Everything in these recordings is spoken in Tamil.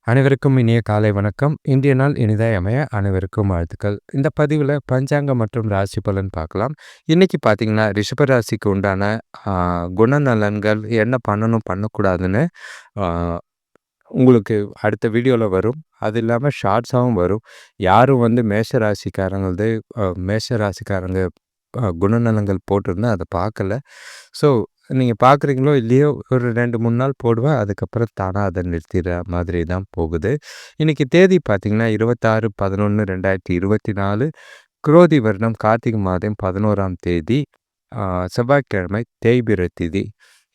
அனைவருக்கும் இனிய காலை வணக்கம். இன்றைய நாள் இனிதாய் அமைய அனைவருக்கும் வாழ்த்துக்கள். இந்த பதிவில் பஞ்சாங்கம் மற்றும் ராசி பலன் பார்க்கலாம். இன்னைக்கு பார்த்தீங்கன்னா ரிஷப ராசிக்கு உண்டான ஆ, குணநலன்கள் என்ன பண்ணணும் பண்ணக்கூடாதுன்னு ஆ, உங்களுக்கு அடுத்த வீடியோவில் வரும். அது இல்லாமல் ஷார்ட்ஸாகவும் வரும். யாரும் மேஷ ராசிக்காரங்களது மேஷ ராசிக்காரங்க குணநலங்கள் போட்டிருந்தா அதை பார்க்கல. ஸோ நீங்கள் பார்க்குறீங்களோ இல்லையோ ஒரு 2-3 நாள் போடுவேன். அதுக்கப்புறம் தானாக அதை நிறுத்திடுற மாதிரி தான் போகுது. இன்றைக்கி தேதி பார்த்திங்கன்னா 26/11/2024 குரோதி வருடம் கார்த்திகை மாதம் 11ஆம் தேதி செவ்வாய்க்கிழமை தேய்பிறை திதி.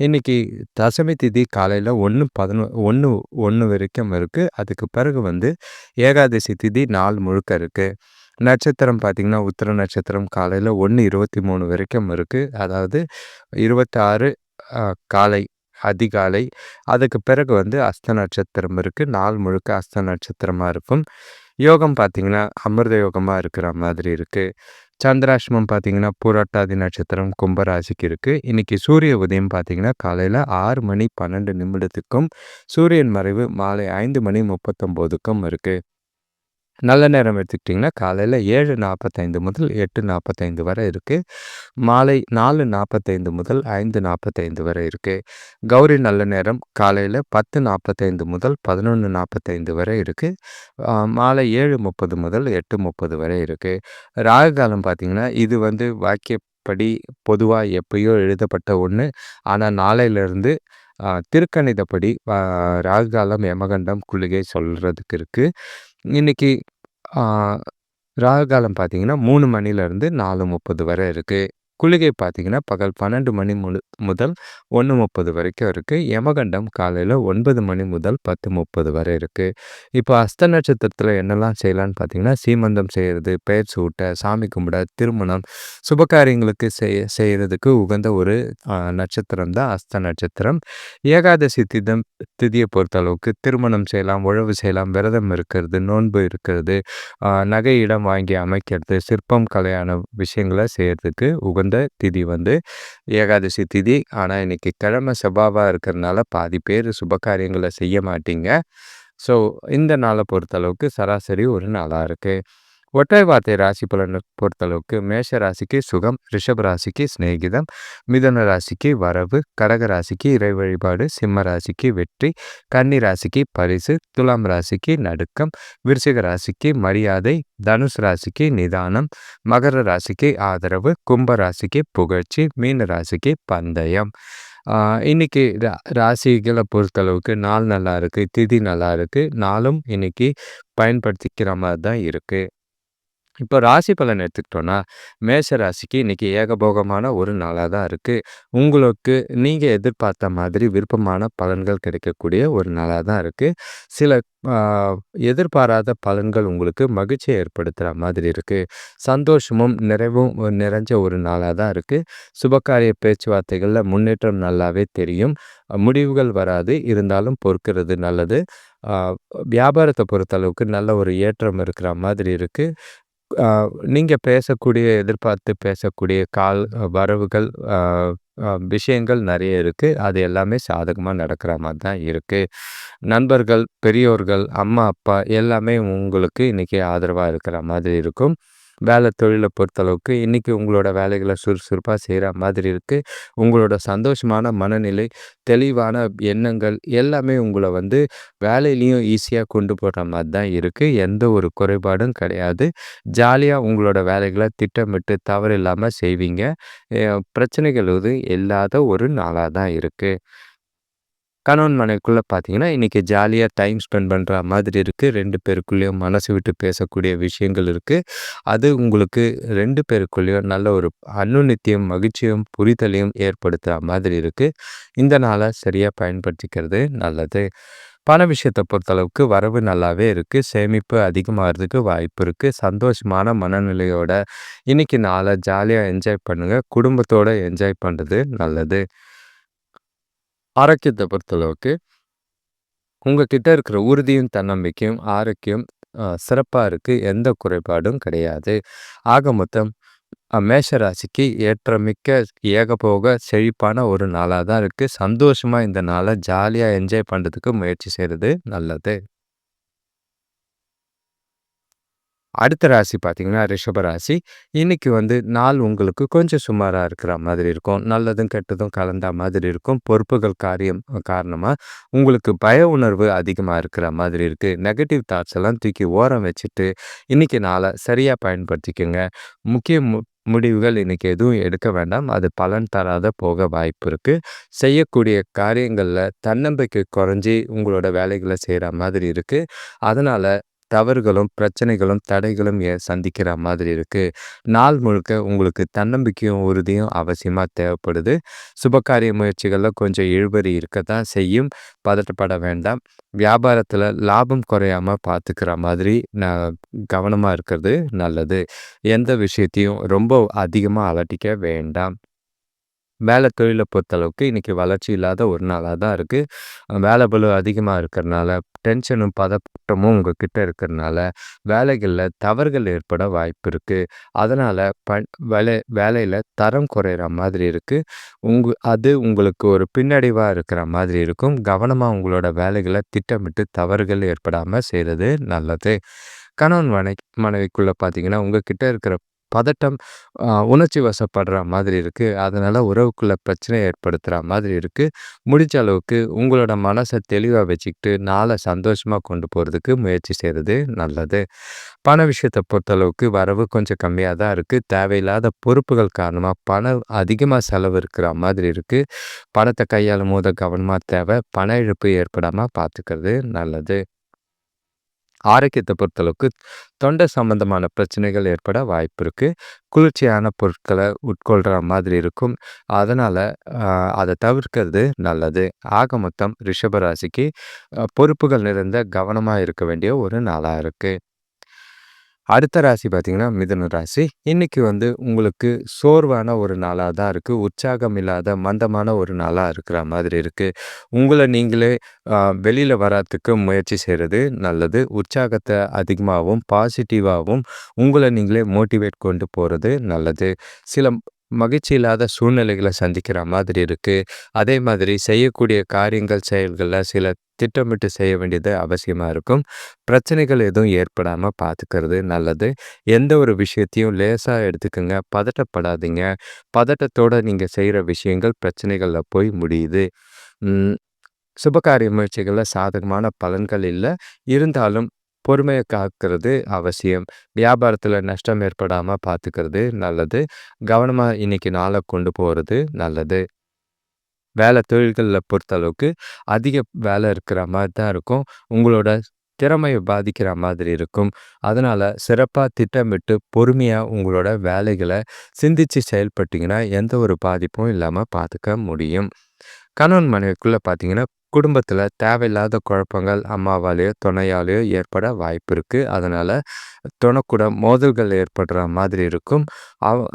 இன்றைக்கி தசமி திதி காலையில் 1 வரைக்கும் இருக்குது. அதுக்கு பிறகு ஏகாதசி திதி நாள் முழுக்க இருக்குது. நட்சத்திரம் பார்த்திங்கன்னா உத்திர நட்சத்திரம் காலையில் 1:23 வரைக்கும் இருக்குது. அதாவது 26 காலை அதிகாலை. அதுக்கு பிறகு அஸ்த நட்சத்திரம் இருக்குது. நாள் முழுக்க அஸ்த நட்சத்திரமாக இருக்கும். யோகம் பார்த்திங்கன்னா அமிர்த யோகமாக இருக்கிற மாதிரி இருக்குது. சந்திராஷ்டமம் பார்த்திங்கன்னா பூரட்டாதி நட்சத்திரம் கும்பராசிக்கு இருக்குது. இன்றைக்கி சூரிய உதயம் பார்த்திங்கன்னா காலையில் 6:12 சூரியன் மறைவு மாலை 5:39 இருக்குது. நல்ல நேரம் எடுத்துக்கிட்டிங்கன்னா காலையில் 7:45 முதல் 8:45 வரை இருக்குது. மாலை 4:45 முதல் 5:45 வரை இருக்குது. கௌரி நல்ல நேரம் காலையில் 10:45 முதல் 11:45 வரை இருக்குது. மாலை 7:30 முதல் 8:30 வரை இருக்குது. ராகு காலம் பார்த்திங்கன்னா இது வாக்கியப்படி பொதுவாக எப்பயோ எழுதப்பட்ட ஒன்று. ஆனால் நாளையிலேருந்து திருக்கணிதப்படி ராகு காலம் யமகண்டம் குளிகை சொல்கிறதுக்கு இருக்குது. இன்றைக்கி ராகு காலம் பார்த்திங்கன்னா 3 மணிலேருந்து 4:30 வரை இருக்குது. குளிகை பார்த்திங்கன்னா பகல் 12 மணி முதல் 1:30 வரைக்கும் இருக்குது. யமகண்டம் காலையில் 9 மணி முதல் 10:30 வரை இருக்குது. இப்போ அஸ்த நட்சத்திரத்தில் என்னெல்லாம் செய்யலான்னு பார்த்திங்கன்னா சீமந்தம் செய்கிறது, பெயர் சூட்ட, சாமி கும்பிட, திருமணம், சுபகாரியங்களுக்கு செய்கிறதுக்கு உகந்த ஒரு நட்சத்திரம் தான் அஸ்த நட்சத்திரம். ஏகாதசி திதியை பொறுத்தளவுக்கு திருமணம் செய்யலாம், உழவு செய்யலாம், விரதம் இருக்கிறது, நோன்பு இருக்கிறது, நகை இடம் வாங்கி அமைக்கிறது, சிற்பம் கலையான விஷயங்களை செய்கிறதுக்கு உகந்த திதி ஏகாதசி திதி. ஆனால் இன்றைக்கி கிழமை செவ்வாவாக இருக்கிறதுனால பாதி பேர் சுபகாரியங்களை செய்ய மாட்டீங்க. ஸோ இந்த நாளை பொறுத்தளவுக்கு சராசரி ஒரு நாளாக இருக்குது. ஒற்றை வார்த்தை ராசி பலனை பொறுத்தளவுக்கு மேஷ ராசிக்கு சுகம், ரிஷப ராசிக்கு சிநேகிதம், மிதுன ராசிக்கு வரவு, கடக ராசிக்கு இறை வழிபாடு, சிம்ம ராசிக்கு வெற்றி, கன்னி ராசிக்கு பரிசு, துலாம் ராசிக்கு நடுக்கம், விருச்சிக ராசிக்கு மரியாதை, தனுசு ராசிக்கு நிதானம், மகர ராசிக்கு ஆதரவு, கும்ப ராசிக்கு புகழ்ச்சி, மீன ராசிக்கு பந்தயம். இன்னைக்கு ராசிகளை பொறுத்தளவுக்கு நாள் நல்லா இருக்குது, திதி நல்லா இருக்குது. நாளும் இன்னைக்கு பயன்படுத்திக்கிற மாதிரி தான் இருக்குது. இப்போ ராசி பலன் எடுத்துக்கிட்டோன்னா மேஷ ராசிக்கு இன்றைக்கி ஏகபோகமான ஒரு நாளாக தான் இருக்குது. உங்களுக்கு நீங்கள் எதிர்பார்த்த மாதிரி விருப்பமான பலன்கள் கிடைக்கக்கூடிய ஒரு நாளாக தான் இருக்குது. சில எதிர்பாராத பலன்கள் உங்களுக்கு மகிழ்ச்சியை ஏற்படுத்துகிற மாதிரி இருக்குது. சந்தோஷமும் நிறைவும் நிறைஞ்ச ஒரு நாளாக தான் இருக்குது. சுபகாரிய பேச்சுவார்த்தைகளில் முன்னேற்றம் நல்லாவே தெரியும். முடிவுகள் வராது, இருந்தாலும் பொறுக்கிறது நல்லது. வியாபாரத்தை பொறுத்தளவுக்கு நல்ல ஒரு ஏற்றம் இருக்கிற மாதிரி இருக்குது. நீங்கள் எதிர்பார்த்து பேசக்கூடிய வரவுகள், விஷயங்கள் நிறைய இருக்குது. அது எல்லாமே சாதகமாக நடக்கிற மாதிரி தான் இருக்குது. நண்பர்கள், பெரியோர்கள், அம்மா அப்பா எல்லாமே உங்களுக்கு இன்றைக்கி ஆதரவாக இருக்கிற மாதிரி இருக்கும். வேலை தொழிலை பொறுத்தளவுக்கு இன்றைக்கி உங்களோட வேலைகளை சுறுசுறுப்பாக செய்கிற மாதிரி இருக்குது. உங்களோட சந்தோஷமான மனநிலை, தெளிவான எண்ணங்கள் எல்லாமே உங்களை வேலையிலையும் ஈஸியாக கொண்டு போகிற மாதிரி தான் இருக்குது. எந்த ஒரு குறைபாடும் கிடையாது. ஜாலியாக உங்களோட வேலைகளை திட்டமிட்டு தவறு இல்லாமல் செய்வீங்க. பிரச்சனைகள் இல்லாத ஒரு நாளாக தான் இருக்குது. கணவன் மனைவிக்குள்ளே பார்த்தீங்கன்னா இன்றைக்கி ஜாலியாக டைம் ஸ்பெண்ட் பண்ணுற மாதிரி இருக்குது. 2 பேருக்குள்ளேயும் மனசு விட்டு பேசக்கூடிய விஷயங்கள் இருக்குது. அது உங்களுக்கு 2 பேருக்குள்ளேயும் நல்ல ஒரு அன்னுநித்தியம், மகிழ்ச்சியும், புரிதலையும் ஏற்படுத்துகிற மாதிரி இருக்குது. இந்த நாளை சரியாக பயன்படுத்திக்கிறது நல்லது. பண விஷயத்தை பொறுத்தளவுக்கு வரவு நல்லாவே இருக்குது. சேமிப்பு அதிகமாகிறதுக்கு வாய்ப்பு இருக்குது. சந்தோஷமான மனநிலையோட இன்றைக்கி நாளை ஜாலியாக என்ஜாய் பண்ணுங்கள். குடும்பத்தோடு என்ஜாய் பண்ணுறது நல்லது. ஆரோக்கியத்தை பொறுத்தளவுக்கு உங்ககிட்ட இருக்கிற உறுதியும் தன்னம்பிக்கையும் ஆரோக்கியம் சிறப்பாக இருக்குது. எந்த குறைபாடும் கிடையாது. ஆக மொத்தம் மேஷ ராசிக்கு ஏற்றமிக்க ஏகபோக செழிப்பான ஒரு நாளாக தான் இருக்குது. சந்தோஷமாக இந்த நாளை ஜாலியாக என்ஜாய் பண்ணுறதுக்கு முயற்சி செய்கிறது நல்லது. அடுத்த ராசி பார்த்தீங்கன்னா, ரிஷப ராசி. இன்னைக்கு வந்து நாள் உங்களுக்கு கொஞ்சம் சுமாரா இருக்கிற மாதிரி இருக்கும். நல்லதும், கெட்டதும் கலந்தா மாதிரி இருக்கும். பொறுப்புகள் காரியம் காரணமா உங்களுக்கு பய உணர்வு அதிகமா இருக்கிற மாதிரி இருக்கு. நெகட்டிவ் தாட்ஸ் எல்லாம் தூக்கி ஓரம் வச்சுட்டு, இன்னைக்கு நாள சரியா பயன்படுத்திக்கங்க. முக்கிய முடிவுகள் இன்னைக்கு எதுவும் எடுக்க வேண்டாம். அது பலன் தராத போக வாய்ப்பு இருக்கு. செய்யக்கூடிய காரியங்கள்ல தன்னம்பிக்கை குறைஞ்சு உங்களோட வேலைகள செய்ற மாதிரி இருக்கு. அதனால தவறுகளும், பிரச்சனைகளும், தடைகளும் சந்திக்கிற மாதிரி இருக்கு. நாள் முழுக்க உங்களுக்கு தன்னம்பிக்கையும், உறுதியும் அவசியமா தேவைப்படுது. சுபகாரிய முயற்சிகள்ல கொஞ்சம் இழுபறி இருக்கத்தான் செய்யும். பதட்டப்பட வேண்டாம். வியாபாரத்துல லாபம் குறையாம பார்த்துக்கிற மாதிரி கவனமா இருக்கிறது நல்லது. எந்த விஷயத்தையும் ரொம்ப அதிகமா அலட்டிக்க வேண்டாம். வேலை தொழில பொறுத்தளவுக்கு இன்னைக்கு வளர்ச்சி இல்லாத ஒரு நாளா தான் இருக்கு. வேலை பளு அதிகமா இருக்கிறனால, டென்ஷனும், பதட்டமும் உங்ககிட்ட இருக்கிறனால, வேலைகள்ல தவறுகள் ஏற்பட வாய்ப்பு இருக்கு. அதனால வேலையில தரம் குறையிற மாதிரி இருக்கு. அது உங்களுக்கு ஒரு பின்னடைவா இருக்கிற மாதிரி இருக்கும். கவனமா உங்களோட வேலைகள திட்டமிட்டு தவறுகள் ஏற்படாம செய்றது நல்லது. கணவன் மனைவிக்குள்ள பார்த்தீங்கன்னா, உங்ககிட்ட இருக்கிற பதட்டம் உணர்ச்சி வசப்படுற மாதிரி இருக்கு. அதனால உறவுக்குள்ள பிரச்சனை ஏற்படுத்துற மாதிரி இருக்கு. முடிஞ்ச அளவுக்கு உங்களோட மனச தெளிவா வச்சுக்கிட்டு, நாள சந்தோஷமா கொண்டு போறதுக்கு முயற்சி செய்றது நல்லது. பண விஷயத்த பொறுத்தளவுக்கு வரவு கொஞ்சம் கம்மியா தான் இருக்கு. தேவையில்லாத பொறுப்புகள் காரணமா பணம் அதிகமா செலவு இருக்கிற மாதிரி இருக்கு. பணத்த கையாளும்போது கவனமா தேவை. பண இழப்பு ஏற்படாம பார்த்துக்கிறது நல்லது. ஆரோக்கியத்த பொறுத்தளவுக்கு தொண்டை சம்பந்தமான பிரச்சனைகள் ஏற்பட வாய்ப்பு இருக்கு. குளிர்ச்சியான பொருட்கள உட்கொள்ற மாதிரி இருக்கும். அதனால அத தவிர்க்கிறது நல்லது. ஆக மொத்தம் ரிஷப ராசிக்கு பொறுப்புகள் நிறைந்த கவனமா இருக்க வேண்டிய ஒரு நாளா இருக்கு. அடுத்த ராசி பார்த்தீங்கன்னா, மிதுன ராசி. இன்னைக்கு வந்து உங்களுக்கு சோர்வான ஒரு நாளா தான் இருக்கு. உற்சாகம் இல்லாத மந்தமான ஒரு நாளா இருக்கிற மாதிரி இருக்கு. உங்கள நீங்களே அ வெளியில வர்றதுக்கு முயற்சி செய்றது நல்லது. உற்சாகத்த அதிகமாவும், பாசிட்டிவாவும் உங்கள நீங்களே மோட்டிவேட் கொண்டு போறது நல்லது. சில மகிழ்ச்சி இல்லாத சூழ்நிலைகள சந்திக்கிற மாதிரி இருக்கு. அதே மாதிரி செய்யக்கூடிய காரியங்கள், செயல்கள்ல சில திட்டமிட்டு செய்ய வேண்டியது அவசியமா இருக்கும். பிரச்சனைகள் எதுவும் ஏற்படாம பார்த்துக்கிறது நல்லது. எந்த ஒரு விஷயத்தையும் லேசா எடுத்துக்கங்க. பதட்டப்படாதீங்க. பதட்டத்தோட நீங்க செய்ற விஷயங்கள் பிரச்சனைகள்ல போய் முடியுது. ம். சுபகாரிய முயற்சிகள்ல சாதகமான பலன்கள் இல்ல. இருந்தாலும் பொறுமைய காக்கிறது அவசியம். வியாபாரத்துல நஷ்டம் ஏற்படாம பார்த்துக்கிறது நல்லது. கவனமா இன்னைக்கு நாள கொண்டு போறது நல்லது. வேலை தொழில்கள்ல பொறுத்தளவுக்கு அதிக வேலை இருக்கிற மாரி தான் இருக்கும். உங்களோட திறமைய பாதிக்கிற மாதிரி இருக்கும். அதனால சிறப்பா திட்டமிட்டு பொறுமையா உங்களோட வேலைகள சிந்திச்சு செயல்பட்டீங்கன்னா, எந்த ஒரு பாதிப்பும் இல்லாம பார்த்துக்க முடியும். கணவன் மனைவிக்குள்ள பார்த்தீங்கன்னா, குடும்பத்தில தேவையில்லாத குழப்பங்கள் அம்மாவாலயோ, துணையாலயோ ஏற்பட வாய்ப்பு இருக்கு. அதனால கூட மோதல்கள் ஏற்படுற மாதிரி இருக்கும்.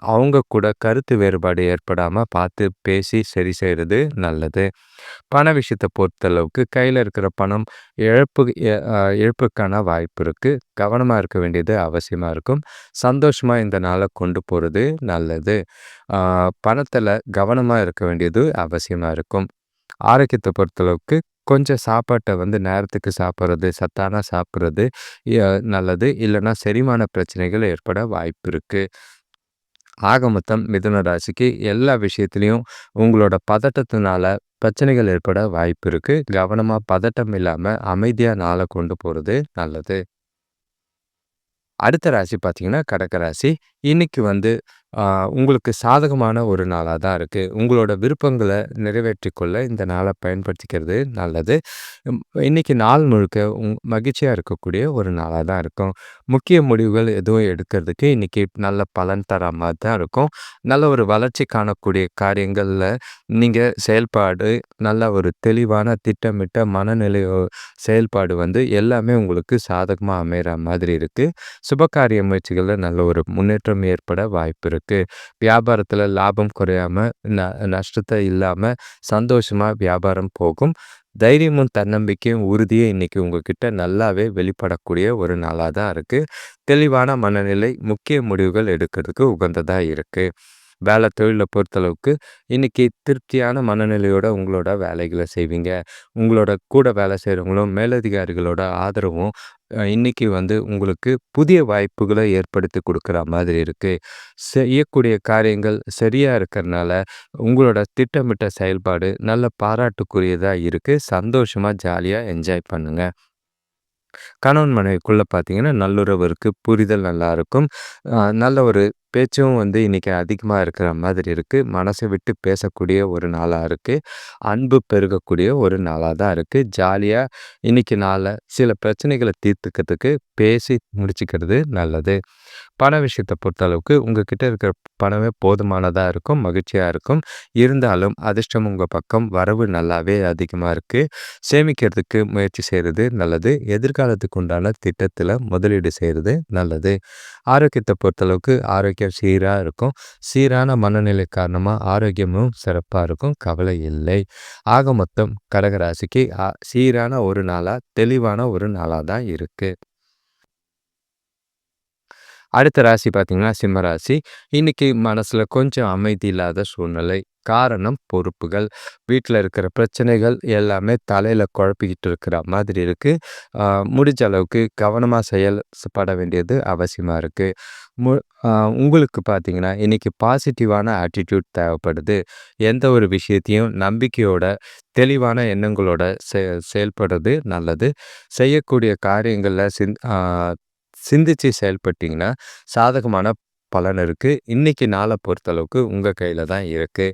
அவங்க கூட கருத்து வேறுபாடு ஏற்படாம பார்த்து பேசி சரி செய்றது நல்லது. பண விஷயத்த பொறுத்தளவுக்கு கையில இருக்கிற பணம் இழப்பு இழப்புக்கான வாய்ப்பு இருக்கு. கவனமா இருக்க வேண்டியது அவசியமா இருக்கும். சந்தோஷமா இந்த நாள கொண்டு போறது நல்லது. ஆ பணத்தில கவனமா இருக்க வேண்டியது அவசியமா இருக்கும். ஆரோக்கியத்த பொறுத்தளவுக்கு கொஞ்சம் சாப்பாட்ட வந்து நேரத்துக்கு சாப்பிடுறது, சத்தான சாப்பிடுறது நல்லது. இல்லன்னா செரிமான பிரச்சனைகள் ஏற்பட வாய்ப்பு இருக்கு. ஆக மொத்தம் மிதுன ராசிக்கு எல்லா விஷயத்திலயும் உங்களோட பதட்டத்தினால பிரச்சனைகள் ஏற்பட வாய்ப்பு இருக்கு. கவனமா பதட்டம் இல்லாம அமைதியா நாள கொண்டு போறது நல்லது. அடுத்த ராசி பார்த்தீங்கன்னா, கடக ராசி. இன்னைக்கு வந்து உங்களுக்கு சாதகமான ஒரு நாளா தான் இருக்கு. உங்களோட விருப்பங்கள நிறைவேற்றிக் கொள்ள இந்த நாள பயன்படுத்திக்கிறது நல்லது. ம் இன்னைக்கு நாள் முழுக்க மகிழ்ச்சியா இருக்கக்கூடிய ஒரு நாளா தான் இருக்கும். முக்கிய முடிவுகள் எதுவும் எடுக்கிறதுக்கு இன்னைக்கு நல்ல பலன் தர மாரி தான் இருக்கும். நல்ல ஒரு வளர்ச்சி காணக்கூடிய காரியங்கள்ல நீங்க செயல்பாடு, நல்ல ஒரு தெளிவான திட்டமிட்ட செயல்பாடு வந்து எல்லாமே உங்களுக்கு சாதகமா அமையிற மாதிரி இருக்கு. சுபகாரிய முயற்சிகள்ல நல்ல ஒரு முன்னேற்றம் ஏற்பட வாய்ப்பு இருக்கு. வியாபாரத்துல லாபம் குறையாம, நஷ்டத்த இல்லாம சந்தோஷமா வியாபாரம் போகும். தைரியமும், தன்னம்பிக்கையும், உறுதியும் இன்னைக்கு உங்ககிட்ட நல்லாவே வெளிப்படக்கூடிய ஒரு நாளா தான் இருக்கு. தெளிவான மனநிலை, முக்கிய முடிவுகள் எடுக்கிறதுக்கு உகந்ததா இருக்கு. வேலை தொழில பொறுத்தளவுக்கு இன்னைக்கு திருப்தியான மனநிலையோட உங்களோட வேலைகள செய்வீங்க. உங்களோட கூட வேலை செய்றவங்களும், மேலதிகாரிகளோட ஆதரவும் இன்னைக்கு உங்களுக்கு புதிய வாய்ப்புகள ஏற்படுத்தி குடுக்குற மாதிரி இருக்கு. செய்யக்கூடிய காரியங்கள் சரியா இருக்கறனால, உங்களோட திட்டமிட்ட செயல்பாடு நல்ல பாராட்டுக்குரியதா இருக்கு. சந்தோஷமா, ஜாலியா என்ஜாய் பண்ணுங்க. கணவன் மனைவிக்குள்ள பார்த்தீங்கன்னா, நல்லுறவு இருக்கு. புரிதல் நல்லா இருக்கும். நல்ல ஒரு பேச்சும் இன்னைக்கு அதிகமா இருக்கிற மாதிரி இருக்கு. மனச விட்டு பேசக்கூடிய ஒரு நாளா இருக்கு. அன்பு பெருகக்கூடிய ஒரு நாளா தான் இருக்கு. ஜாலியா இன்னைக்கு நாள சில பிரச்சனைகள தீர்த்துக்கிறதுக்கு பேசி முடிச்சுக்கிறது நல்லது. பண விஷயத்த பொறுத்தளவுக்கு உங்ககிட்ட இருக்கிற பணமே போதுமானதா இருக்கும். மகிழ்ச்சியா இருக்கும். இருந்தாலும் அதிர்ஷ்டம் உங்க பக்கம். வரவு நல்லாவே அதிகமா இருக்கு. சேமிக்கிறதுக்கு முயற்சி செய்றது நல்லது. எதிர்காலத்துக்கு உண்டான திட்டத்துல முதலீடு செய்றது நல்லது. ஆரோக்கியத்த பொறுத்தளவுக்கு ஆரோக்கியம் சீரா இருக்கும். சீரான மனநிலை காரணமா ஆரோக்கியமும் சிறப்பா இருக்கும். கவலை இல்லை. ஆக மொத்தம் கடகராசிக்கு சீரான ஒரு நாளா, தெளிவான ஒரு நாளா தான் இருக்கு. அடுத்த ராசி பார்த்தீங்கன்னா, சிம்ம ராசி. இன்னைக்கு மனசுல கொஞ்சம் அமைதி இல்லாத சூழ்நிலை. காரணம் பொறுப்புகள். வீட்ல இருக்கிற பிரச்சனைகள் எல்லாமே தலையில குழப்பிக்கிட்டு இருக்கிற மாதிரி இருக்கு. அ முடிஞ்ச அளவுக்கு கவனமா பட வேண்டியது அவசியமா இருக்கு. மு அ உங்களுக்கு பார்த்தீங்கன்னா, இன்னைக்கு பாசிட்டிவான ஆட்டிட்யூட் தேவைப்படுது. எந்த ஒரு விஷயத்தையும் நம்பிக்கையோட, தெளிவான எண்ணங்களோட செயல்படுறது நல்லது. செய்யக்கூடிய காரியங்கள்ல சிந்திச்சு செயல்பட்டீங்கன்னா, சாதகமான பலன் இருக்கு. இன்னைக்கு நாள பொறுத்தளவுக்கு உங்க கையில தான் இருக்கு.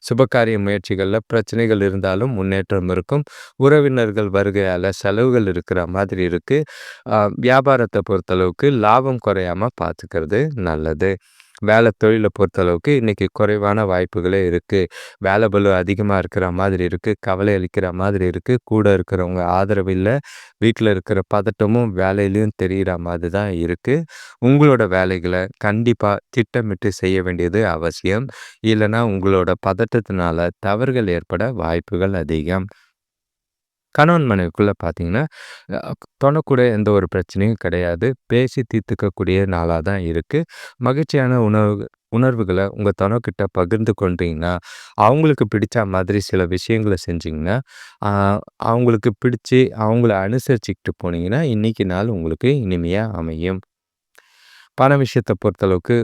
சுபகாரிய முயற்சிகள்ல பிரச்சனைகள் இருந்தாலும் முன்னேற்றம் இருக்கும். உறவினர்கள் வருகையால செலவுகள் இருக்கிற மாதிரி இருக்கு. வியாபாரத்த பொறுத்தளவுக்கு லாபம் குறையாம பார்த்துக்கிறது நல்லது. தொழில பொறுத்தளவுக்கு இன்னைக்கு குறைவான வாய்ப்புகளே இருக்கு. வேலை பளு அதிகமா இருக்கிற மாதிரி இருக்கு. கவலை அளிக்கிற மாதிரி இருக்கு. கூட இருக்கிறவங்க ஆதரவு இல்ல. வீட்ல இருக்கிற பதட்டமும் வேலையிலயும் தெரியிற மாதிரி தான் இருக்கு. உங்களோட வேலைகள கண்டிப்பா திட்டமிட்டு செய்ய வேண்டியது அவசியம். இல்லன்னா உங்களோட பதட்டத்தினால தவறுகள் ஏற்பட வாய்ப்புகள் அதிகம். கணவன் மனைவிக்குள்ள பார்த்தீங்கன்னா, தொணக்கூட எந்த ஒரு பிரச்சனையும் கிடையாது. பேசி தீர்த்துக்கக்கூடிய நாளா தான் இருக்கு. மகிழ்ச்சியான உணர்வுகள உங்க துணைக்கிட்ட பகிர்ந்து கொண்டீங்கன்னா, அவங்களுக்கு பிடிச்ச மாதிரி சில விஷயங்கள செஞ்சீங்கன்னா, ஆ அவங்களுக்கு பிடிச்சு அவங்கள அனுசரிச்சுக்கிட்டு போனீங்கன்னா, இன்னைக்கு நாள் உங்களுக்கு இனிமையா அமையும். பண விஷயத்த பொறுத்தளவுக்கு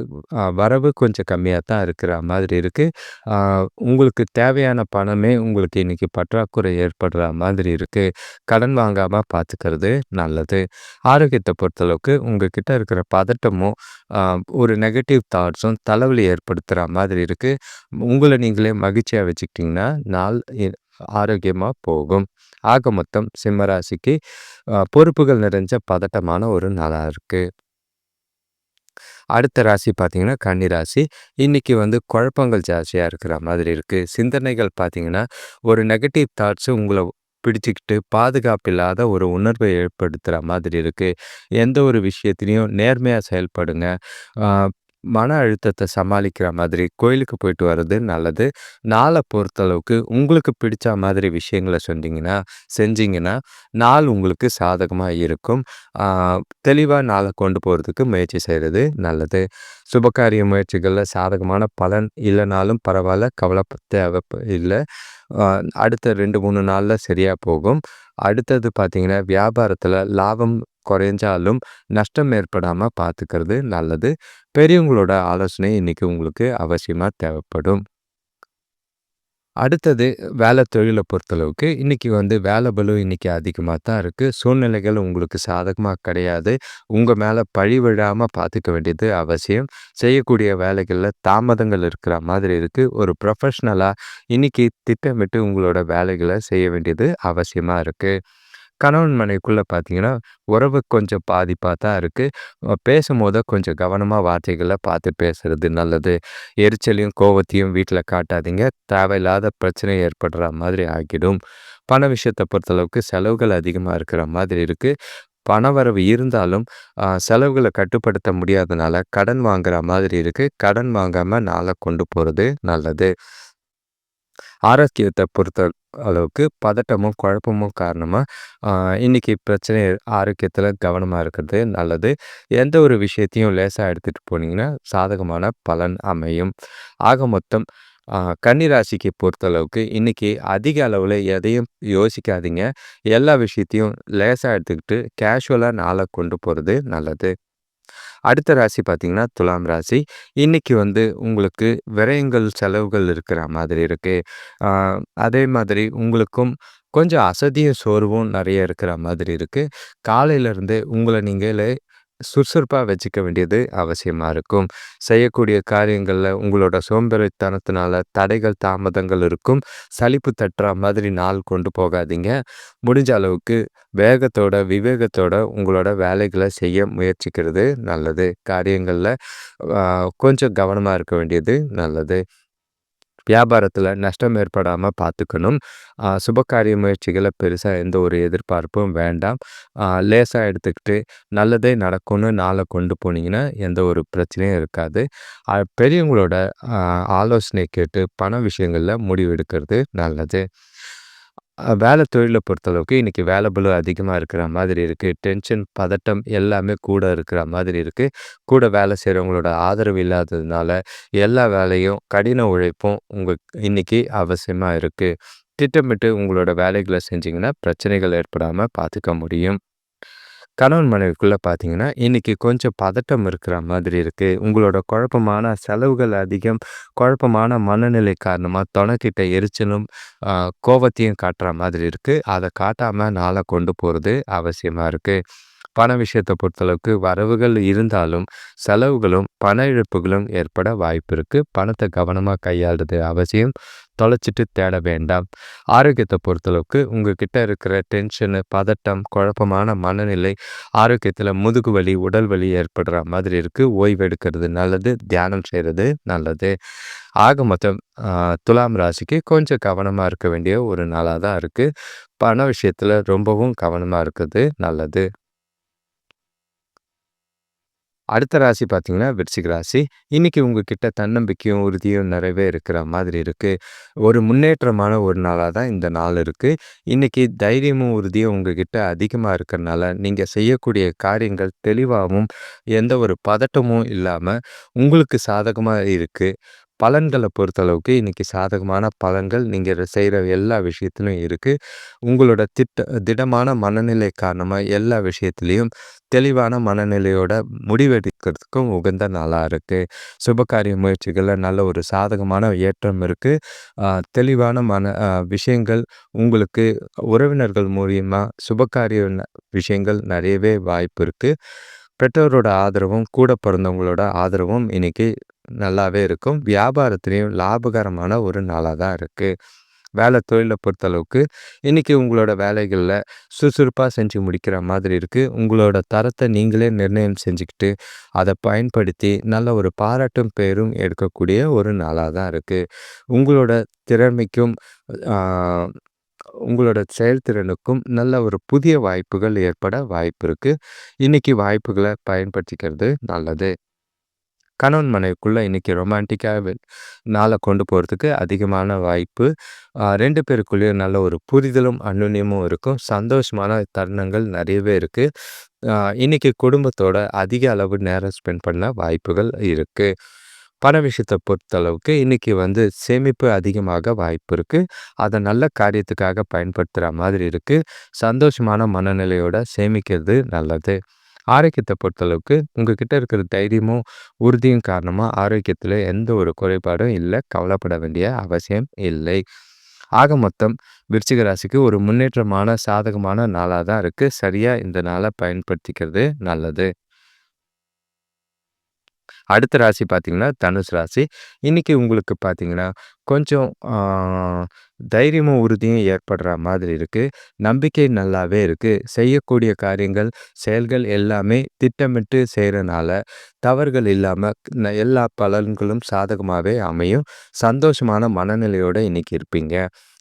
வரவு கொஞ்சம் கம்மியா தான் இருக்கிற மாதிரி இருக்கு. அ உங்களுக்கு தேவையான பணமே உங்களுக்கு இன்னைக்கு பற்றாக்குறை ஏற்படுற மாதிரி இருக்கு. கடன் வாங்காம பார்த்துக்கிறது நல்லது. ஆரோக்கியத்த பொறுத்தளவுக்கு உங்ககிட்ட இருக்கிற பதட்டமும், அ ஒரு நெகட்டிவ் தாட்ஸும் தலைவலி ஏற்படுத்துற மாதிரி இருக்கு. உங்கள நீங்களே மகிழ்ச்சியா வச்சுக்கிட்டீங்கன்னா, நாள் ஆரோக்கியமா போகும். ஆக மொத்தம் சிம்ம ராசிக்கு பொறுப்புகள் நிறைஞ்ச பதட்டமான ஒரு நாளா இருக்கு. அடுத்த ராசி பார்த்தீங்கன்னா, கன்னி ராசி. இன்னைக்கு குழப்பங்கள் ஜாஸ்தியா இருக்கிற மாதிரி இருக்கு. சிந்தனைகள் பார்த்தீங்கன்னா, ஒரு நெகட்டிவ் தாட்ஸ் உங்கள பிடிச்சுக்கிட்டு பாதுகாப்பு இல்லாத ஒரு உணர்வை ஏற்படுத்துற மாதிரி இருக்கு. எந்த ஒரு விஷயத்திலயும் நேர்மையா செயல்படுங்க. ஆ மன அழுத்தத்த சமாளிக்கிற மாதிரி கோயிலுக்கு போயிட்டு வர்றது நல்லது. நாள பொறுத்தளவுக்கு உங்களுக்கு பிடிச்ச மாதிரி விஷயங்கள செஞ்சீங்கன்னா, நாள் உங்களுக்கு சாதகமா இருக்கும். ஆ தெளிவா நாள கொண்டு போறதுக்கு முயற்சி செய்றது நல்லது. சுபகாரிய முயற்சிகள்ல சாதகமான பலன் இல்லனாலும் பரவால்ல. இல்ல. அ அடுத்த 2, 3 நாள்ல சரியா போகும். அடுத்தது பார்த்தீங்கன்னா, வியாபாரத்துல லாபம் குறைஞ்சாலும் நஷ்டம் ஏற்படாம பார்த்துக்கிறது நல்லது. பெரியவங்களோட ஆலோசனை இன்னைக்கு உங்களுக்கு அவசியமா தேவைப்படும். அடுத்தது தொழில பொறுத்தளவுக்கு, இன்னைக்கு வேலை பளு இன்னைக்கு அதிகமா தான் இருக்கு. சூழ்நிலைகள் உங்களுக்கு சாதகமா கிடையாது. உங்க மேல பழி விழாம பார்த்துக்க வேண்டியது அவசியம். செய்யக்கூடிய வேலைகள்ல தாமதங்கள் இருக்கிற மாதிரி இருக்கு. ஒரு ப்ரொஃபஷனலா இன்னைக்கு திட்டமிட்டு உங்களோட வேலைகள செய்ய வேண்டியது அவசியமா இருக்கு. கணவன் மனைவிக்குள்ள பார்த்தீங்கன்னா, உறவு கொஞ்சம் பாதிப்பா தான் இருக்கு. பேசும்போது கொஞ்சம் கவனமா வார்த்தைகள பார்த்து பேசுறது நல்லது. எரிச்சலையும், கோவத்தையும் வீட்ல காட்டாதீங்க. தேவையில்லாத பிரச்சனை ஏற்படுற மாதிரி ஆகிடும். பண விஷயத்த பொறுத்தளவுக்கு செலவுகள் அதிகமா இருக்கிற மாதிரி இருக்கு. பணவரவு இருந்தாலும், செலவுகள கட்டுப்படுத்த முடியாதனால கடன் வாங்குற மாதிரி இருக்கு. கடன் வாங்காம நாள கொண்டு போறது நல்லது. ஆரோக்கியத்த பொறுத்த அளவுக்கு பதட்டமும், குழப்பமும் காரணமா, ஆ இன்னைக்கு பிரச்சனை ஆரோக்கியத்துல கவனமா இருக்கிறது நல்லது. எந்த ஒரு விஷயத்தையும் லேசா எடுத்துட்டு போனீங்கன்னா, சாதகமான பலன் அமையும். ஆக மொத்தம் கன்னி ராசிக்கு பொறுத்தளவுக்கு இன்னைக்கு அதிக அளவுல எதையும் யோசிக்காதீங்க. எல்லா விஷயத்தையும் லேசா எடுத்துக்கிட்டு கேஷுவலா நாள கொண்டு போறது நல்லது. அடுத்த ராசி பார்த்தீங்கன்னா, துலாம் ராசி. இன்னைக்கு உங்களுக்கு விரயங்கள், செலவுகள் இருக்கிற மாதிரி இருக்கு. ஆ அதே மாதிரி உங்களுக்கும் கொஞ்சம் அசதியும், சோர்வும் நெறைய இருக்கிற மாதிரி இருக்கு. காலையிலருந்தே உங்கள நீங்களே சுறுசுறுப்பா வச்சுக்க வேண்டியது அவசியமா இருக்கும். செய்யக்கூடிய காரியங்கள்ல உங்களோட சோம்பேறித்தனத்தினால தடைகள், தாமதங்கள் இருக்கும். சலிப்பு தட்டுற மாதிரி நாள் கொண்டு போகாதீங்க. முடிஞ்ச அளவுக்கு வேகத்தோட, விவேகத்தோட உங்களோட வேலைகள செய்ய முயற்சிக்கிறது நல்லது. காரியங்கள்ல அ கொஞ்சம் கவனமா இருக்க வேண்டியது நல்லது. வியாபாரத்துல நஷ்டம் ஏற்படாம பார்த்துக்கணும். சுபகாரிய முயற்சிகள பெருசா எந்த ஒரு எதிர்பார்ப்பும் வேண்டாம். லேசா எடுத்துக்கிட்டு நல்லதே நடக்கும்னு நாள கொண்டு போனீங்கன்னா, எந்த ஒரு பிரச்சனையும் இருக்காது. பெரியவங்களோட அ ஆலோசனை கேட்டு பண விஷயங்கள்ல முடிவு எடுக்கிறது நல்லது. வேலை தொழில பொறுத்தளவுக்கு இன்னைக்கு வேலை பளு அதிகமா இருக்கிற மாதிரி இருக்கு. டென்ஷன், பதட்டம் எல்லாமே கூட இருக்கிற மாதிரி இருக்கு. கூட வேலை செய்றவங்களோட ஆதரவு இல்லாததுனால, எல்லா வேலையும் கடின உழைப்பும் இன்னைக்கு அவசியமா இருக்கு. திட்டமிட்டு உங்களோட வேலைகள செஞ்சீங்கன்னா, பிரச்சனைகள் ஏற்படாம பார்த்துக்க முடியும். கணவன் மனைவிக்குள்ள பார்த்தீங்கன்னா, இன்னைக்கு கொஞ்சம் பதட்டம் இருக்கிற மாதிரி இருக்கு. உங்களோட குழப்பமான செலவுகள் அதிகம், குழப்பமான மனநிலை காரணமா தொணைக்கிட்ட எரிச்சலும், அ கோவத்தையும் காட்டுற மாதிரி இருக்கு. அத காட்டாம நாள கொண்டு போறது அவசியமா இருக்கு. பண விஷயத்த பொறுத்தளவுக்கு வரவுகள் இருந்தாலும், செலவுகளும், பண இழப்புகளும் ஏற்பட வாய்ப்பு இருக்கு. பணத்த கவனமா கையாள்றது அவசியம். தொலைச்சிட்டு தேட வேண்டாம். ஆரோக்கியத்த பொறுத்தளவுக்கு உங்ககிட்ட இருக்கிற டென்ஷனு, பதட்டம், குழப்பமான மனநிலை, ஆரோக்கியத்துல முதுகு வலி, உடல் வலி ஏற்படுற மாதிரி இருக்கு. ஓய்வு எடுக்கிறது நல்லது. தியானம் செய்றது நல்லது. ஆக மொத்தம் துலாம் ராசிக்கு கொஞ்சம் கவனமா இருக்க வேண்டிய ஒரு நாளா தான் இருக்கு. பண விஷயத்துல ரொம்பவும் கவனமா இருக்கிறது நல்லது. அடுத்த ராசி பார்த்தீங்கன்னா, விருச்சிக ராசி. இன்னைக்கு உங்ககிட்ட தன்னம்பிக்கையும், உறுதியும் நிறையவே இருக்கிற மாதிரி இருக்கு. ஒரு முன்னேற்றமான ஒரு நாளா தான் இந்த நாள் இருக்கு. இன்னைக்கு தைரியமும், உறுதியும் உங்ககிட்ட அதிகமா இருக்கறனால, நீங்க செய்யக்கூடிய காரியங்கள் தெளிவாவும், எந்த ஒரு பதட்டமும் இல்லாம உங்களுக்கு சாதகமா இருக்கு. பலன்கள பொறுத்தளவுக்கு இன்னைக்கு சாதகமான பலன்கள் நீங்க செய்ற எல்லா விஷயத்திலும் இருக்கு. உங்களோட திடமான மனநிலை காரணமா எல்லா விஷயத்திலயும் தெளிவான மனநிலையோட முடிவெடுக்கிறதுக்கும் உகந்த நாளா இருக்கு. சுபகாரிய முயற்சிகள்ல நல்ல ஒரு சாதகமான ஏற்றம் இருக்கு. தெளிவான விஷயங்கள் உங்களுக்கு உறவினர்கள் மூலியமா சுபகாரிய விஷயங்கள் நிறையவே வாய்ப்பு இருக்கு. பெற்றோரோட ஆதரவும், கூட பிறந்தவங்களோட ஆதரவும் இன்னைக்கு நல்லாவே இருக்கும். வியாபாரத்திலயும் லாபகரமான ஒரு நாளா தான் இருக்கு. வேலை தொழில பொறுத்தளவுக்கு இன்னைக்கு உங்களோட வேலைகள்ல சுறுசுறுப்பா செஞ்சு முடிக்கிற மாதிரி இருக்கு. உங்களோட தரத்த நீங்களே நிர்ணயம் செஞ்சுக்கிட்டு, அத பயன்படுத்தி நல்ல ஒரு பாராட்டும் பேரும் எடுக்கக்கூடிய ஒரு நாளா தான் இருக்கு. உங்களோட திறமைக்கும், ஆ உங்களோட செயல்திறனுக்கும் நல்ல ஒரு புதிய வாய்ப்புகள் ஏற்பட வாய்ப்பு இருக்கு. இன்னைக்கு வாய்ப்புகள பயன்படுத்திக்கிறது நல்லது. கணவன் மனைவிக்குள்ள இன்னைக்கு ரொமான்டிக்கா நாள கொண்டு போறதுக்கு அதிகமான வாய்ப்பு. 2 பேருக்குள்ளேயும் நல்ல ஒரு புரிதலும், அந்யோன்யமும் இருக்கும். சந்தோஷமான தருணங்கள் நிறையவே இருக்கு. அ இன்னைக்கு குடும்பத்தோட அதிக அளவு நேரம் ஸ்பெண்ட் பண்ண வாய்ப்புகள் இருக்கு. பண விஷயத்த பொறுத்தளவுக்கு இன்னைக்கு சேமிப்பு அதிகமாக வாய்ப்பு இருக்கு. அத நல்ல காரியத்துக்காக பயன்படுத்துற மாதிரி இருக்கு. சந்தோஷமான மனநிலையோட சேமிக்கிறது நல்லது. ஆரோக்கியத்த பொறுத்தளவுக்கு உங்ககிட்ட இருக்கிற தைரியமும், உறுதியும் காரணமா ஆரோக்கியத்துல எந்த ஒரு குறைபாடும் இல்ல. கவலைப்பட வேண்டிய அவசியம் இல்லை. ஆக மொத்தம் விருச்சிக ராசிக்கு ஒரு முன்னேற்றமான, சாதகமான நாளா தான் இருக்கு. சரியா இந்த நாள பயன்படுத்திக்கிறது நல்லது. அடுத்த ராசி பார்த்தீங்கன்னா, தனுசு ராசி. இன்னைக்கு உங்களுக்கு பார்த்தீங்கன்னா, கொஞ்சம் தைரியமும், உறுதியும் ஏற்படுற மாதிரி இருக்கு. நம்பிக்கை நல்லாவே இருக்கு. செய்யக்கூடிய காரியங்கள், செயல்கள் எல்லாமே திட்டமிட்டு செய்றனால, தவறுகள் இல்லாம எல்லா பலன்களும் சாதகமாவே அமையும். சந்தோஷமான மனநிலையோட இன்னைக்கு இருப்பீங்க.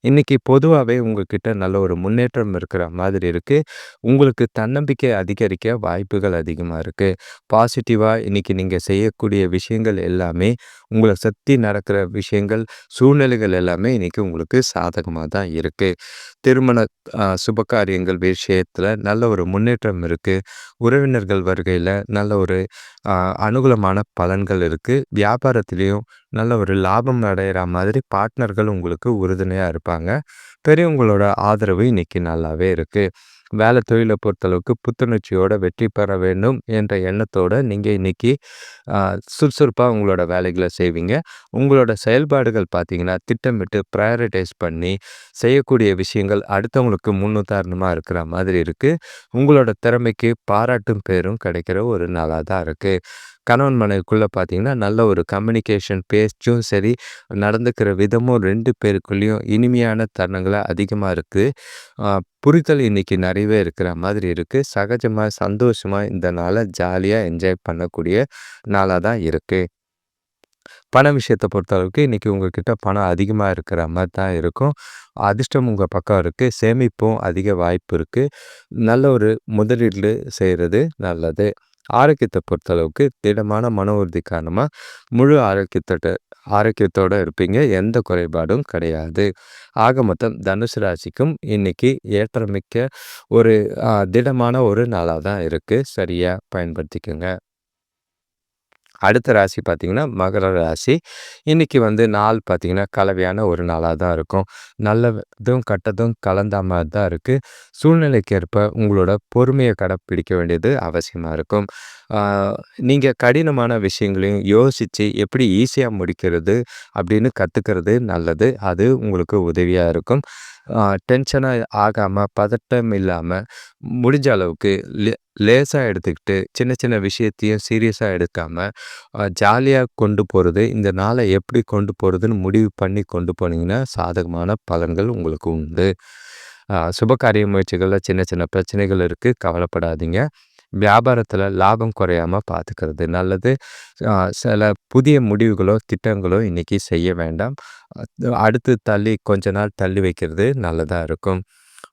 இன்னைக்கு பொதுவாவே உங்ககிட்ட நல்ல ஒரு முன்னேற்றம் இருக்கிற மாதிரி இருக்கு. உங்களுக்கு தன்னம்பிக்கை அதிகரிக்க வாய்ப்புகள் அதிகமா இருக்கு. பாசிட்டிவா இன்னைக்கு நீங்க செய்யக்கூடிய விஷயங்கள் எல்லாமே, உங்கள சுத்தி நடக்கிற விஷயங்கள், சூழ்நிலைகள் எல்லாமே இன்னைக்கு உங்களுக்கு சாதகமா தான் இருக்கு. திருமண சுபகாரியங்கள் விஷயத்துல நல்ல ஒரு முன்னேற்றம் இருக்கு. உறவினர்கள் வருகையில நல்ல ஒரு அ அனுகூலமான பலன்கள் இருக்கு. வியாபாரத்திலயும் நல்ல ஒரு லாபம் அடையிற மாதிரி பார்ட்னர்கள் உங்களுக்கு உறுதுணையா இருப்பாங்க. பெரியவங்களோட ஆதரவு இன்னைக்கு நல்லாவே இருக்கு. வேலை தொழில பொறுத்தளவுக்கு புத்துணர்ச்சியோட வெற்றி பெற வேண்டும் என்ற எண்ணத்தோட நீங்க இன்னைக்கு சுறுசுறுப்பா உங்களோட வேலைகள செய்வீங்க. உங்களோட செயல்பாடுகள் பார்த்தீங்கன்னா, திட்டமிட்டு பிரையாரிடைஸ் பண்ணி செய்யக்கூடிய விஷயங்கள் அடுத்தவங்களுக்கு முன்னுதாரணமா இருக்கிற மாதிரி இருக்கு. உங்களோட திறமைக்கு பாராட்டும் பேரும் கிடைக்கிற ஒரு நாளா தான் இருக்கு. கணவன் மனைவிக்குள்ள பார்த்தீங்கன்னா, நல்ல ஒரு கம்யூனிகேஷன் பேச்சும் சரி, நடந்துக்கிற விதமும் 2 பேருக்குள்ளேயும் இனிமையான தருணங்களா அதிகமா இருக்கு. அ புரிதல் இன்னைக்கு நிறையவே இருக்கிற மாதிரி இருக்கு. சகஜமா, சந்தோஷமா இந்த நாள ஜாலியா என்ஜாய் பண்ணக்கூடிய நாளா தான் இருக்கு. பண விஷயத்த பொறுத்தளவுக்கு இன்னைக்கு உங்ககிட்ட பணம் அதிகமா இருக்கிற மாரி தான் இருக்கும். அதிர்ஷ்டம் உங்க பக்கம் இருக்கு. சேமிப்பும் அதிக வாய்ப்பு இருக்கு. நல்ல ஒரு முதலீடு செய்றது நல்லது. ஆரோக்கியத்த பொறுத்தளவுக்கு திடமான மன உறுதி காரணமா முழு ஆரோக்கியத்தோட இருப்பீங்க. எந்த குறைபாடும் கிடையாது. ஆக மொத்தம் தனுசு ராசிக்கும் இன்னைக்கு ஏற்றமிக்க ஒரு திடமான ஒரு நாளா தான் இருக்கு. சரியா பயன்படுத்திக்கங்க. அடுத்த ராசி பார்த்தீங்கன்னா, மகர ராசி. இன்னைக்கு நாள் பார்த்தீங்கன்னா, கலவையான ஒரு நாளா தான் இருக்கும். நல்லதும், கெட்டதும் கலந்த மாரி தான் இருக்கு. சூழ்நிலைக்கேற்ப உங்களோட பொறுமைய கடைப்பிடிக்க வேண்டியது அவசியமா இருக்கும். ஆ நீங்க கடினமான விஷயங்களையும் யோசிச்சு எப்படி ஈஸியா முடிக்கிறது அப்படின்னு கத்துக்கிறது நல்லது. அது உங்களுக்கு உதவியா இருக்கும். டென்ஷனா ஆகாம, பதட்டம் இல்லாம, முடிஞ்ச அளவுக்கு லேசா எடுத்துக்கிட்டு, சின்ன சின்ன விஷயத்தையும் சீரியஸா எடுக்காம, ஜாலியா கொண்டு போறது, இந்த நாள எப்படி கொண்டு போறதுன்னு முடிவு பண்ணி கொண்டு போனீங்கன்னா, சாதகமான பலன்கள் உங்களுக்கு உண்டு. சுபகாரிய முயற்சிகள்ல சின்ன சின்ன பிரச்சனைகள் இருக்கு. கவலைப்படாதீங்க. வியாபாரத்துல லாபம் குறையாம பார்த்துக்கிறது நல்லது. சில புதிய முடிவுகளோ, திட்டங்களோ இன்னைக்கு செய்ய வேண்டாம். அடுத்து கொஞ்ச நாள் தள்ளி வைக்கிறது நல்லதா இருக்கும்.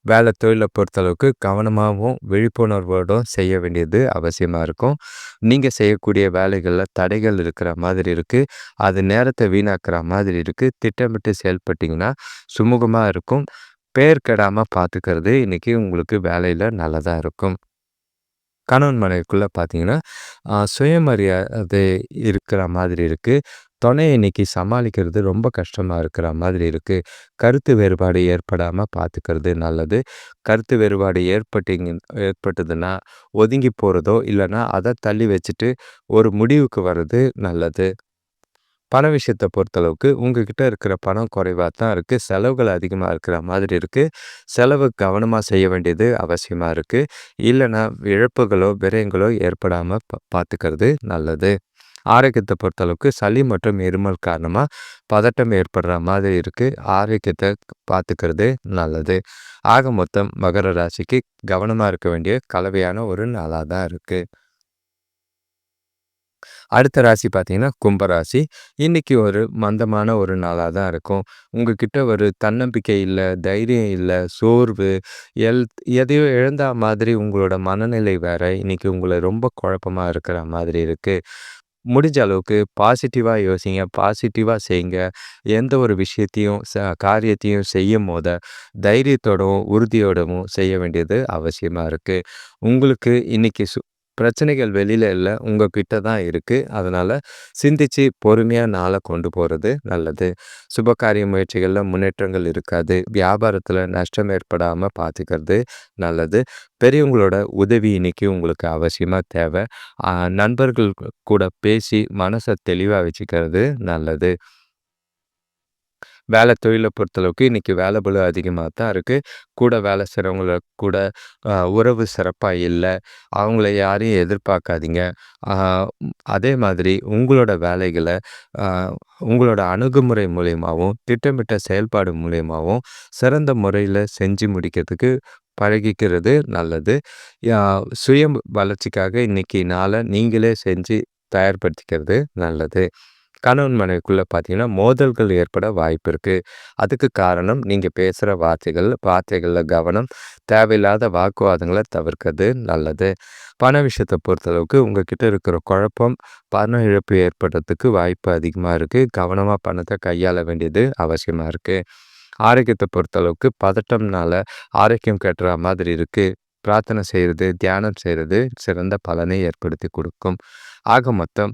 வேலை தொழில பொறுத்தளவுக்கு கவனமாவும், விழிப்புணர்வோடும் செய்ய வேண்டியது அவசியமா இருக்கும். நீங்க செய்யக்கூடிய வேலைகள்ல தடைகள் இருக்கிற மாதிரி இருக்கு. அது நேரத்த வீணாக்குற மாதிரி இருக்கு. திட்டமிட்டு செயல்பட்டீங்கன்னா, சுமூகமா இருக்கும். பேர் கெடாம பார்த்துக்கிறது இன்னைக்கு உங்களுக்கு வேலையில நல்லதா இருக்கும். கணவன் மனைவிக்குள்ள பார்த்தீங்கன்னா, சுயமரியாதை இருக்கிற மாதிரி இருக்கு. தொணைய இன்னைக்கு சமாளிக்கிறது ரொம்ப கஷ்டமா இருக்கிற மாதிரி இருக்கு. கருத்து வேறுபாடு ஏற்படாம பார்த்துக்கிறது நல்லது. கருத்து வேறுபாடு ஏற்பட்டதுன்னா, ஒதுங்கி போறதோ, இல்லன்னா அத தள்ளி வச்சுட்டு ஒரு முடிவுக்கு வர்றது நல்லது. பண விஷயத்த பொறுத்தளவுக்கு உங்ககிட்ட இருக்கிற பணம் குறைவா தான் இருக்கு. செலவுகள் அதிகமா இருக்கிற மாதிரி இருக்கு. செலவு கவனமா செய்ய வேண்டியது அவசியமா இருக்கு. இல்லன்னா இழப்புகளோ, விரயங்களோ ஏற்படாம பார்த்துக்கிறது நல்லது. ஆரோக்கியத்த பொறுத்தளவுக்கு சளி மற்றும் இருமல் காரணமா பதட்டம் ஏற்படுற மாதிரி இருக்கு. ஆரோக்கியத்த பார்த்துக்கிறது நல்லது. ஆக மொத்தம் மகர ராசிக்கு கவனமா இருக்க வேண்டிய கலவையான ஒரு நாளா தான் இருக்கு. அடுத்த ராசி பார்த்தீங்கன்னா, கும்பராசி. இன்னைக்கு ஒரு மந்தமான ஒரு நாளா தான் இருக்கும். உங்ககிட்ட ஒரு தன்னம்பிக்கை இல்ல, தைரியம் இல்ல, சோர்வு, எல் எதையோ இழந்தா மாதிரி உங்களோட மனநிலை வேற. இன்னைக்கு உங்கள ரொம்ப குழப்பமா இருக்கிற மாதிரி இருக்கு. முடிஞ்ச அளவுக்கு பாசிட்டிவா யோசிங்க, பாசிட்டிவா செய்யுங்க. எந்த ஒரு விஷயத்தையும் காரியத்தையும் செய்யும்போது தைரியத்தோடவும், உறுதியோடவும் செய்ய வேண்டியது அவசியமா இருக்கு. உங்களுக்கு இன்னைக்கு பிரச்சனைகள் வெளியில இல்ல, உங்ககிட்ட தான் இருக்கு. அதனால சிந்திச்சு பொறுமையா நாள கொண்டு போறது நல்லது. சுபகாரிய முயற்சிகள்ல முன்னேற்றங்கள் இருக்காது. வியாபாரத்துல நஷ்டம் ஏற்படாம பார்த்துக்கிறது நல்லது. பெரியவங்களோட உதவி இன்னைக்கு உங்களுக்கு அவசியமா தேவை. நண்பர்கள் கூட பேசி மனச தெளிவா வச்சுக்கிறது நல்லது. வேலை தொழில பொறுத்தளவுக்கு இன்னைக்கு வேலை பளு அதிகமா தான் இருக்கு. கூட வேலை செய்றவங்கள கூட உறவு சிறப்பா இல்ல. அவங்கள யாரையும் எதிர்பார்க்காதீங்க. ஆ அதே மாதிரி உங்களோட வேலைகள அ உங்களோட அணுகுமுறை மூலியமாவும், திட்டமிட்ட செயல்பாடு மூலியமாவும் சிறந்த முறையில செஞ்சு முடிக்கிறதுக்கு பழகிக்கிறது நல்லது. யா சுய வளர்ச்சிக்காக இன்னைக்கு நாள நீங்களே செஞ்சு தயார்படுத்திக்கிறது நல்லது. கணவன் மனைவிக்குள்ள பார்த்தீங்கன்னா, மோதல்கள் ஏற்பட வாய்ப்பு இருக்கு. அதுக்கு காரணம் நீங்க பேசுற வார்த்தைகள்ல கவனம், தேவையில்லாத வாக்குவாதங்கள தவிர்க்கிறது நல்லது. பண விஷயத்த பொறுத்தளவுக்கு உங்ககிட்ட இருக்கிற குழப்பம், பண இழப்பு ஏற்படுறதுக்கு வாய்ப்பு அதிகமா இருக்கு. கவனமா பணத்த கையாள வேண்டியது அவசியமா இருக்கு. ஆரோக்கியத்த பொறுத்தளவுக்கு பதட்டம்னால ஆரோக்கியம் கெட்டுற மாதிரி இருக்கு. பிரார்த்தனை செய்றது, தியானம் செய்றது சிறந்த பலனை ஏற்படுத்தி குடுக்கும். ஆக மொத்தம்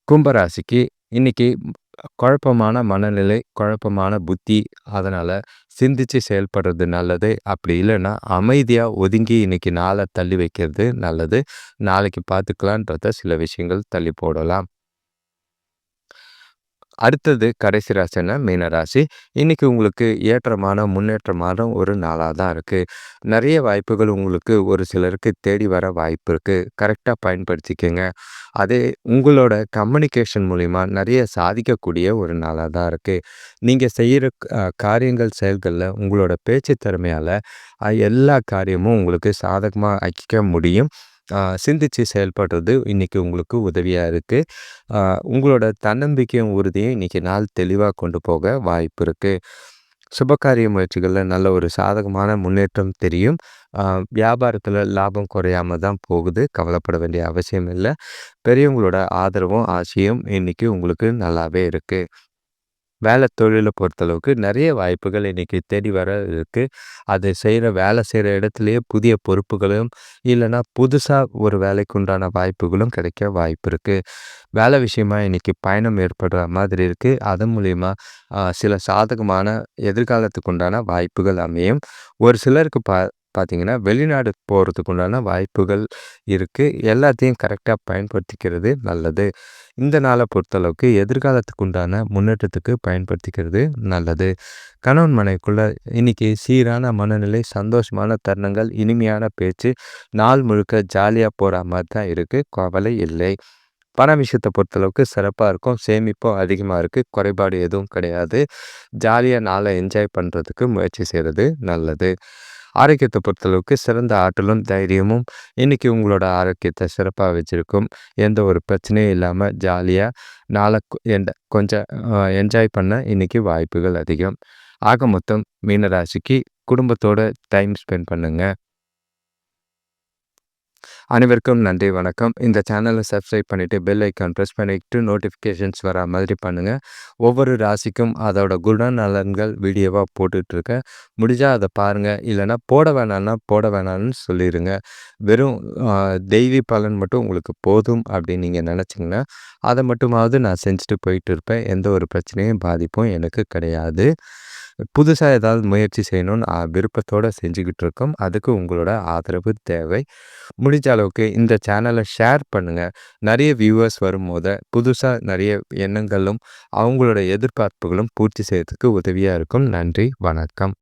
கும்பராசிக்கு இன்னைக்கு குழப்பமான மனநிலை, குழப்பமான புத்தி. அதனால சிந்திச்சு செயல்படுறது நல்லது. அப்படி இல்லைன்னா அமைதியா ஒதுங்கி இன்னைக்கு நாள தள்ளி வைக்கிறது நல்லது. நாளைக்கு பார்த்துக்கலான்றத சில விஷயங்கள் தள்ளி போடலாம். அடுத்தது கடைசி ராசின்னா மீனராசி. இன்னைக்கு உங்களுக்கு ஏற்றமான, முன்னேற்றமான ஒரு நாளா தான் இருக்கு. நெறைய வாய்ப்புகள் உங்களுக்கு ஒரு சிலருக்கு தேடி வர வாய்ப்பு இருக்கு. கரெக்ட்டா பயன்படுத்திக்கங்க. அதே உங்களோட கம்யூனிகேஷன் மூலியமா நெறைய சாதிக்கக்கூடிய ஒரு நாளா தான் இருக்கு. நீங்க செய்யற காரியங்கள், செயல்கள்ல உங்களோட பேச்சு திறமையால எல்லா காரியமும் உங்களுக்கு சாதகமா ஆக்கிக்க முடியும். சிந்திச்சு செயல்படுறது இன்னைக்கு உங்களுக்கு உதவியா இருக்கு. உங்களோட தன்னம்பிக்கையும் உறுதியும் இன்னைக்கு நாள் தெளிவா கொண்டு போக வாய்ப்பு இருக்கு. சுபகாரிய முயற்சிகள்ல நல்ல ஒரு சாதகமான முன்னேற்றம் தெரியும். அ வியாபாரத்துல லாபம் குறையாம தான் போகுது. கவலைப்பட வேண்டிய அவசியம் இல்ல. பெரியவங்களோட ஆதரவும், ஆசியும் இன்னைக்கு உங்களுக்கு நல்லாவே இருக்கு. தொழில பொறுத்தளவுக்கு நெறைய வாய்ப்புகள் இன்னைக்கு தேடி வர இருக்கு. அது வேலை செய்ற இடத்திலேயே புதிய பொறுப்புகளும், இல்லன்னா புதுசா ஒரு வேலைக்கு உண்டான வாய்ப்புகளும் கிடைக்க வாய்ப்பு இருக்கு. வேலை விஷயமா இன்னைக்கு பயணம் ஏற்படுற மாதிரி இருக்கு. அதன் மூலியமா சில சாதகமான எதிர்காலத்துக்கு உண்டான வாய்ப்புகள் அமையும். ஒரு சிலருக்கு பார்த்தீங்கன்னா, வெளிநாடு போறதுக்கு உண்டான வாய்ப்புகள் இருக்கு. எல்லாத்தையும் கரெக்ட்டா பயன்படுத்திக்கிறது நல்லது. இந்த நாள பொறுத்தளவுக்கு எதிர்காலத்துக்கு உண்டான முன்னேற்றத்துக்கு பயன்படுத்திக்கிறது நல்லது. கணவன் மனைவிக்குள்ள இன்னைக்கு சீரான மனநிலை, சந்தோஷமான தருணங்கள், இனிமையான பேச்சு, நாள் முழுக்க ஜாலியா போற மாரி தான் இருக்கு. கவலை இல்லை. பண விஷயத்த பொறுத்தளவுக்கு சிறப்பா இருக்கும். சேமிப்பும் அதிகமா இருக்கு. குறைபாடு எதுவும் கிடையாது. ஜாலியா நாள என்ஜாய் பண்றதுக்கு முயற்சி செய்றது நல்லது. ஆரோக்கியத்த பொறுத்தளவுக்கு சிறந்த ஆற்றலும், தைரியமும் இன்னைக்கு உங்களோட ஆரோக்கியத்த சிறப்பா வச்சிருக்கும். எந்த ஒரு பிரச்சனையும் இல்லாம ஜாலியா நாள கொஞ்சம் என்ஜாய் பண்ண இன்னைக்கு வாய்ப்புகள் அதிகம். ஆக மொத்தம் மீனராசிக்கு குடும்பத்தோட டைம் ஸ்பெண்ட் பண்ணுங்க. அனைவருக்கும் நன்றி, வணக்கம். இந்த சேனலை சப்ஸ்கிரைப் பண்ணிட்டு பெல் ஐக்கான் ப்ரெஸ் பண்ணிட்டு நோட்டிஃபிகேஷன்ஸ் வரா மாதிரி பண்ணுங்க. ஒவ்வொரு ராசிக்கும் அதோட குணநலன்கள் வீடியோவா போட்டுட்ருக்கேன். முடிஞ்சா அத பாருங்க. இல்லைன்னா போட வேணான்னு சொல்லிருங்க. வெறும் தெய்வீ பலன் மட்டும் உங்களுக்கு போதும் அப்படின்னு நீங்க நினச்சிங்கன்னா, அதை மட்டுமாவது நான் செஞ்சுட்டு போயிட்டு இருப்பேன். எந்த ஒரு பிரச்சனையும், பாதிப்பும் எனக்கு கிடையாது. புதுசா ஏதாவது முயற்சி செய்யணும்னு விருப்பத்தோட செஞ்சுக்கிட்டு இருக்கோம். அதுக்கு உங்களோட ஆதரவு தேவை. முடிஞ்ச அளவுக்கு இந்த சேனலை ஷேர் பண்ணுங்க. நிறைய வியூவர்ஸ் வரும்போது புதுசா நிறைய எண்ணங்களும் அவங்களோட எதிர்பார்ப்புகளும் பூர்த்தி செய்யறதுக்கு உதவியா இருக்கும். நன்றி, வணக்கம்.